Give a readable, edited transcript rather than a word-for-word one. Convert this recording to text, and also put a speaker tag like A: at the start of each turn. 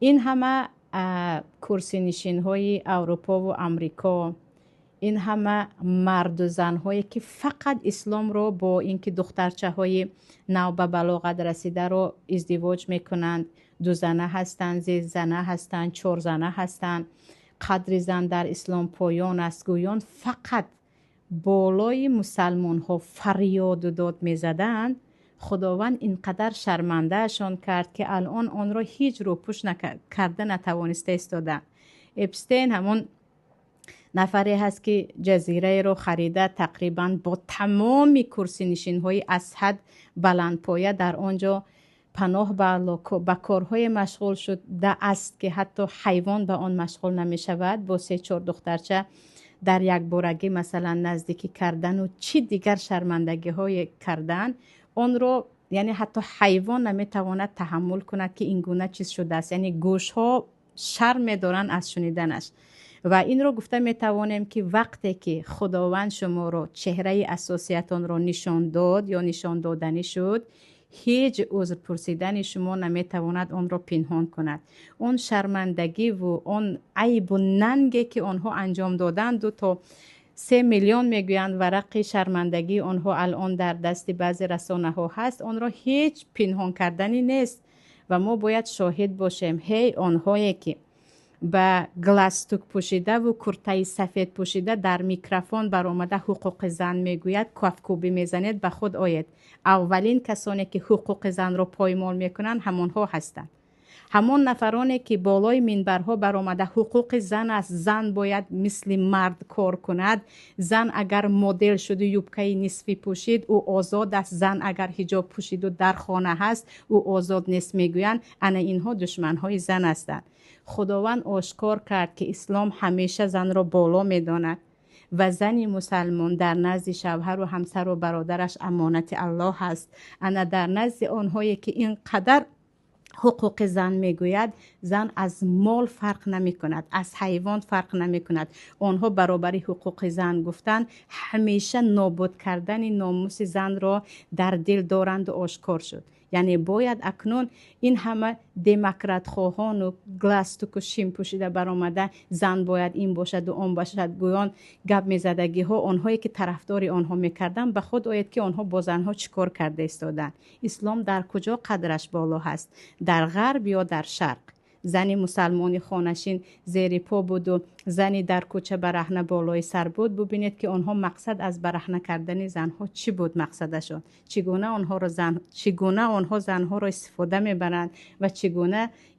A: این همه کرسی نشین های اروپا و امریکا، این همه مرد و زن هایی که فقط اسلام رو با اینکه دخترچه های نو به بلاغت رسیده رو ازدواج میکنند، 2 زنه هستند، 3 زنه هستند، 4 زنه هستند، قدر زن در اسلام پایان است، گویان فقط بالای مسلمان ها فریاد و داد میزدند. خداوند اینقدر شرمنده شان کرد که الان آن را هیچ رو پوش کرده نتوانسته ایستادن. اپستین همون نفری هست که جزیره رو خریده، تقریبا با تمام کرسی نشین های از حد بلند پایه در آنجا پناه به کارهای مشغول شد است که حتی حیوان به آن مشغول نمی شود. با 3-4 دخترچه در یک بارگی مثلا نزدیکی کردن و چی دیگر شرمندگی های کردن، آن رو یعنی حتی حیوان نمی تواند تحمل کند که این گونه چیز شده است. یعنی گوش ها شرم دارن از شنیدنش. و این رو گفته می توانیم که وقتی که خداوند شما رو چهره اساسیتان رو نشان داد یا نشان دادنی شد، هیچ عذر پرسیدن شما نمی تواند آن را پنهان کند. اون شرمندگی و اون عیب و ننگی که آنها انجام دادند، 2 تا 3 میلیون میگویند ورق شرمندگی آنها الان در دست بعضی رسانه ها هست، آن را هیچ پنهان کردنی نیست و ما باید شاهد باشیم. هی آنهایی که با گلاستوک پوشیده و کرته سفید پوشیده در میکروفون برآمده حقوق زن میگوید، کافکوبی میزنید، به خود آید. اولین کسانی که حقوق زن را پایمال میکنند همانها هستند. همون نفرانی که بالای منبرها برآمده حقوق زن است، زن باید مثل مرد کار کند، زن اگر مدل شد و یوبکه نصفی پوشید او آزاد است، زن اگر حجاب پوشید و در خانه هست او آزاد نیست، میگویند انا اینها دشمنهای زن هستند. خداوند آشکار کرد که اسلام همیشه زن را بالا میداند و زن مسلمان در نزد شوهر و همسر و برادرش امانت الله است. انا در نزد آنهایی که اینقدر حقوق زن میگوید، زن از مال فرق نمی کند، از حیوان فرق نمی کند. آنها برابری حقوق زن گفتن، همیشه نابود کردن ناموس زن را در دل دارند و آشکار شد. یعنی باید اکنون این همه دموکرات خواهان و گلاستوک و شیم پوشیده برآمده زن باید این باشد و آن باشد گویان گپ میزدگی ها، آنهایی که طرفدار آنها میکردن به خود آید که آنها با زنها چیکار کرده ایستادن. اسلام در کجا قدرش بالا هست؟ در غرب یا در شرق؟ زنی مسلمانی خانشین زیر پا بود و زنی در کوچه برهنه بالای سر بود. ببینید که آنها مقصد از برهنه کردن زنها چی بود؟ مقصدشون چگونه آنها زنها را استفاده میبرند و چگونه